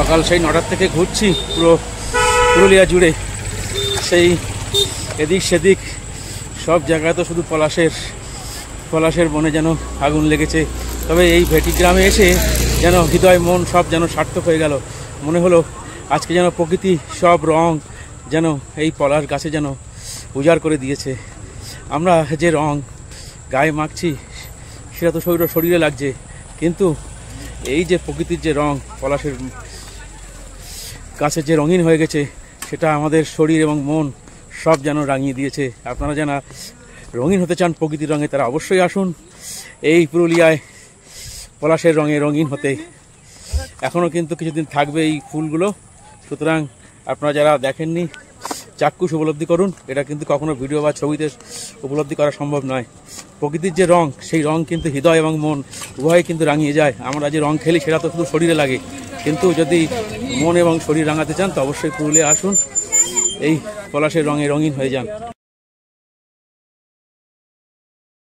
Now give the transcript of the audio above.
সকাল সেই 9টার থেকে ঘুরছি পুরো পুরুলিয়া জুড়ে। সেই এদিক সেদিক সব জায়গায় তো শুধু পলাশের বনে যেন আগুন লেগেছে। তবে এই ভেটি গ্রামে এসে যেন হৃদয় মন সব যেন সার্থক হয়ে গেল। মনে হলো আজকে যেন প্রকৃতি সব রং যেন এই পলাশ গাছে যেন উজাড় করে দিয়েছে। আমরা যে রং গায়ে মাখছি সেটা তো শরীরে লাগছে, কিন্তু এই যে প্রকৃতির যে রং পলাশের গাছে যে রঙিন হয়ে গেছে সেটা আমাদের শরীর এবং মন সব যেন রাঙিয়ে দিয়েছে। আপনারা যারা রঙিন হতে চান প্রকৃতির রঙে তারা অবশ্যই আসুন এই পুরুলিয়ায় পলাশের রঙে রঙিন হতে। এখনও কিন্তু কিছুদিন থাকবে এই ফুলগুলো, সুতরাং আপনারা যারা দেখেননি চাক্ষুষ উপলব্ধি করুন। এটা কিন্তু কখনো ভিডিও বা ছবিতে উপলব্ধি করা সম্ভব নয়। প্রকৃতির যে রং সেই রং কিন্তু হৃদয় এবং মন উভয়ে কিন্তু রাঙিয়ে যায়। আমরা যে রং খেলি সেটা তো শুধু শরীরে লাগে, কিন্তু যদি মন এবং শরীর রাঙাতে চান তো অবশ্যই পুরুলিয়া আসুন, এই পলাশের রঙে রঙিন হয়ে যান।